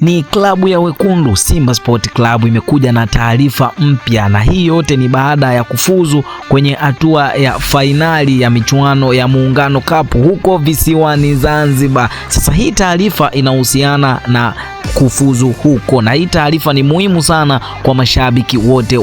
Ni klabu ya wekundu Simba Sport Club imekuja na taarifa mpya, na hii yote ni baada ya kufuzu kwenye hatua ya fainali ya michuano ya Muungano Cup huko visiwani Zanzibar. Sasa hii taarifa inahusiana na kufuzu huko, na hii taarifa ni muhimu sana kwa mashabiki wote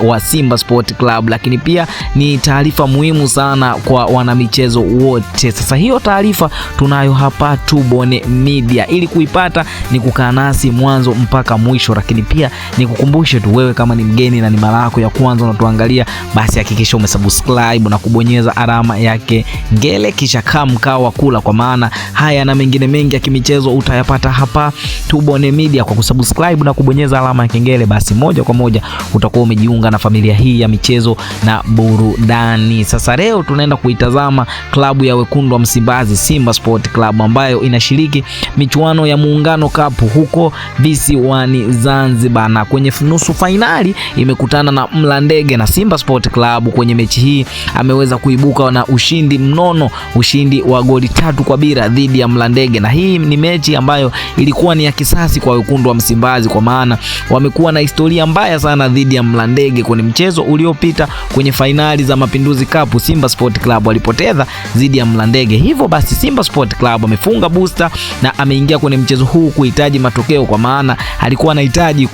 wa Simba Sport Club, lakini pia ni taarifa muhimu sana kwa wanamichezo wote. Sasa hiyo taarifa tunayo hapa Tubone Media. Ili kuipata ni kukaa nasi mwanzo mpaka mwisho, lakini pia nikukumbushe tu wewe, kama ni mgeni na ni mara yako ya kwanza unatuangalia, basi hakikisha umesubscribe na kubonyeza alama yake ngele, kisha kaa mkao wa kula, kwa maana haya na mengine mengi ya kimichezo utayapata hapa Tubone Media. Kwa kusubscribe na kubonyeza alama ya kengele, basi moja kwa moja utakuwa umejiunga na familia hii ya michezo na burudani. Sasa leo tunaenda kuitazama klabu ya wekundu wa Msimbazi Simba Sport Club ambayo inashiriki michuano ya Muungano Cup huko visiwani Zanzibar, na kwenye nusu fainali imekutana na Mlandege, na Simba Sport Club kwenye mechi hii ameweza kuibuka na ushindi mnono, ushindi wa goli 3-0 dhidi ya Mlandege, na hii ni mechi ambayo ilikuwa ni ya kisasi kwa wekundu wa Msimbazi, kwa maana wamekuwa na historia mbaya sana dhidi ya Mlandege. Kwenye mchezo uliopita kwenye fainali za Mapinduzi Cup, Simba Sport Club walipoteza dhidi ya Mlandege. Hivyo basi Simba Sport Club amefunga booster na ameingia kwenye mchezo huu kuhitaji matokeo, kwa maana alikuwa anahitaji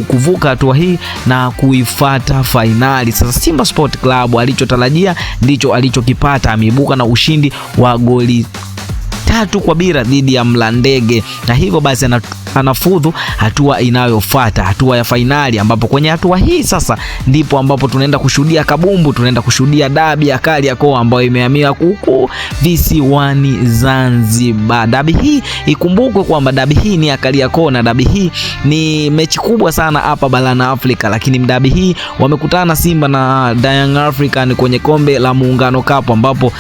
kuvuka hatua hii na kuifuata fainali. Sasa Simba Sport Club alichotarajia ndicho alichokipata, ameibuka na ushindi wa goli 3-0 dhidi ya Mlandege, na hivyo basi anafuzu hatua inayofuata, hatua ya fainali, ambapo kwenye hatua hii sasa ndipo ambapo tunaenda kushuhudia kabumbu, tunaenda kushuhudia dabi ya Kariakoo ambayo imehamia huko visiwani Zanzibar. Dabi hii ikumbukwe kwamba dabi hii ni ya Kariakoo, na dabi hii ni mechi kubwa sana hapa barani Afrika, lakini dabi hii wamekutana Simba na Young African kwenye kombe la Muungano Cup, ambapo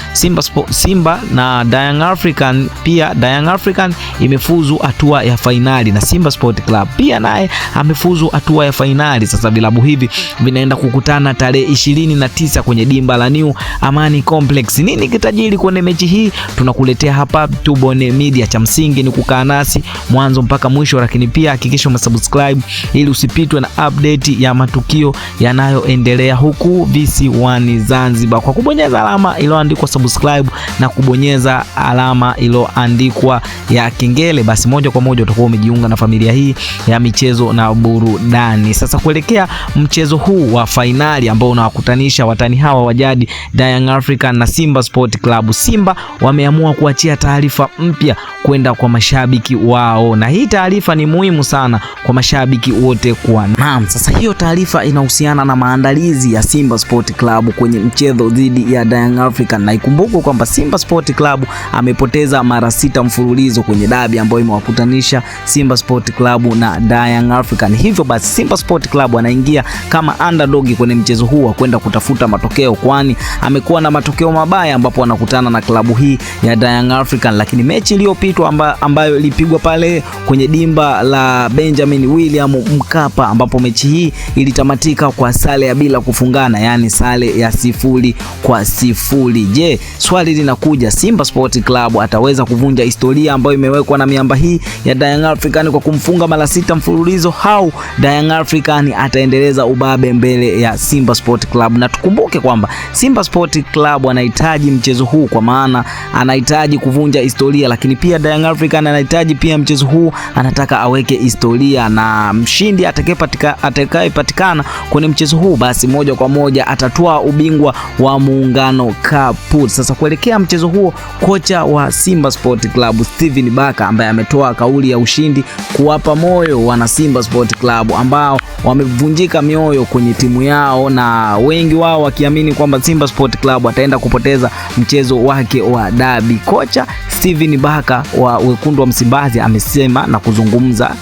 Simba na Young African, pia Young African imefuzu hatua ya fainali na Simba Sport Club pia naye amefuzu hatua ya fainali. Sasa vilabu hivi vinaenda kukutana tarehe 29 kwenye dimba la New Amani Complex. Nini kitajiri kwenye mechi hii tunakuletea hapa Tubone Media. Cha msingi ni kukaa nasi mwanzo mpaka mwisho, lakini pia hakikisha umesubscribe ili usipitwe na update ya matukio yanayoendelea huku visiwani Zanzibar kwa kubonyeza alama iliyoandikwa subscribe na kubonyeza alama iliyoandikwa ya kengele, basi moja kwa moja utakuwa umejiunga na familia hii ya michezo na burudani. Sasa kuelekea mchezo huu wa fainali ambao unawakutanisha watani hawa wa jadi Young African na Simba Sport Club, Simba wameamua kuachia taarifa mpya kwenda kwa mashabiki wao, na hii taarifa ni muhimu sana kwa mashabiki wote kwa naam. Sasa hiyo taarifa inahusiana na maandalizi ya Simba Sport Club kwenye mchezo dhidi ya Young African, na ikumbuke kwamba Simba Sport Club amepoteza mara 6 mfululizo kwenye dabi ambayo imewakutanisha Simba Sport Club na Young African. Hivyo basi Simba Sport Club anaingia kama underdog kwenye mchezo huu wa kwenda kutafuta matokeo, kwani amekuwa na matokeo mabaya ambapo anakutana na klabu hii ya Young African. Lakini mechi iliyopita ambayo ilipigwa pale kwenye dimba la Benjamin William Mkapa, ambapo mechi hii ilitamatika kwa sare ya bila kufungana, yani sare ya 0-0. Je, swali linakuja, Simba Sport Club ataweza kuvunja historia ambayo imewekwa na miamba hii ya Young African kwa kumfunga mara 6 mfululizo, au Young African ataendeleza ubabe mbele ya Simba Sport Club? Na tukumbuke kwamba Simba Sport Club anahitaji mchezo huu, kwa maana anahitaji kuvunja historia, lakini pia Young African anahitaji pia mchezo huu, anataka aweke historia, na mshindi atakayepatikana kwenye mchezo huu basi moja kwa moja atatoa ubingwa wa Muungano Cup. Sasa kuelekea mchezo huo, kocha wa Simba Sport Club Steven Baka ambaye ametoa kauli ya ushindi kuwapa moyo wana Simba Sport Club ambao wamevunjika mioyo kwenye timu yao, na wengi wao wakiamini kwamba Simba Sport Club ataenda kupoteza mchezo wake wa dabi. Kocha Steven Baka wa wekundu wa Msimbazi amesema na kuzungumza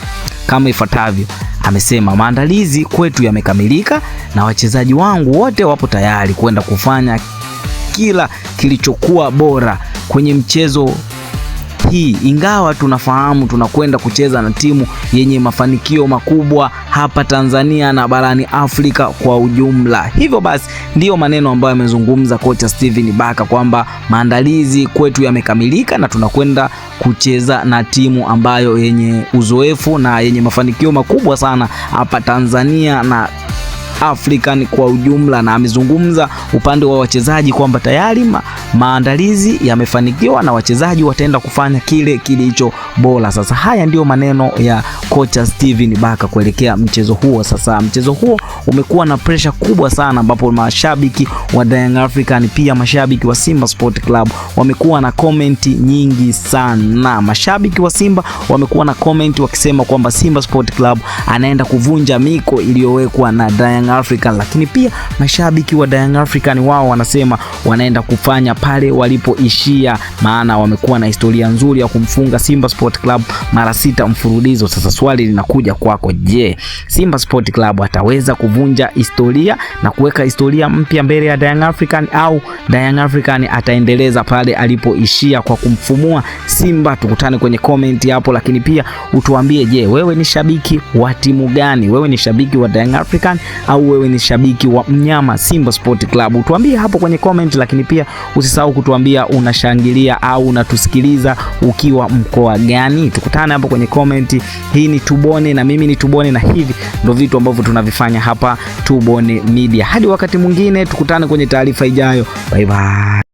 kama ifuatavyo. Amesema maandalizi kwetu yamekamilika na wachezaji wangu wote wapo tayari kwenda kufanya kila kilichokuwa bora kwenye mchezo hii, ingawa tunafahamu tunakwenda kucheza na timu yenye mafanikio makubwa hapa Tanzania na barani Afrika kwa ujumla. Hivyo basi ndiyo maneno ambayo amezungumza kocha Steven Barker kwamba maandalizi kwetu yamekamilika na tunakwenda kucheza na timu ambayo yenye uzoefu na yenye mafanikio makubwa sana hapa Tanzania na African kwa ujumla. Na amezungumza upande wa wachezaji kwamba tayari maandalizi yamefanikiwa na wachezaji wataenda kufanya kile kilicho bora. Sasa haya ndio maneno ya kocha Steven Barker kuelekea mchezo huo. Sasa mchezo huo umekuwa na pressure kubwa sana, ambapo mashabiki wa Young African pia mashabiki wa Simba Sport Club wamekuwa na comment nyingi sana. Mashabiki wa Simba wamekuwa na comment wakisema kwamba Simba Sport Club anaenda kuvunja miko iliyowekwa na Young African, lakini pia mashabiki wa Young African wao wanasema wanaenda kufanya pale walipoishia, maana wamekuwa na historia nzuri ya kumfunga Simba Sport Club mara 6 mfululizo. Sasa swali linakuja kwako, je, Simba Sport Club ataweza kuvunja historia na kuweka historia mpya mbele ya Young African, au Young African ataendeleza pale alipoishia kwa kumfumua Simba? Tukutane kwenye comment hapo, lakini pia utuambie, je, wewe ni shabiki wa timu gani? Wewe ni shabiki wa Young African au wewe ni shabiki wa mnyama Simba Sport Club? Utuambie hapo kwenye comment, lakini pia usisahau kutuambia unashangilia au unatusikiliza ukiwa mkoa gani. Tukutane hapo kwenye comment. Hii ni Tubone na mimi ni Tubone, na hivi ndio vitu ambavyo tunavifanya hapa Tubone Media. Hadi wakati mwingine tukutane kwenye taarifa ijayo. Bye bye.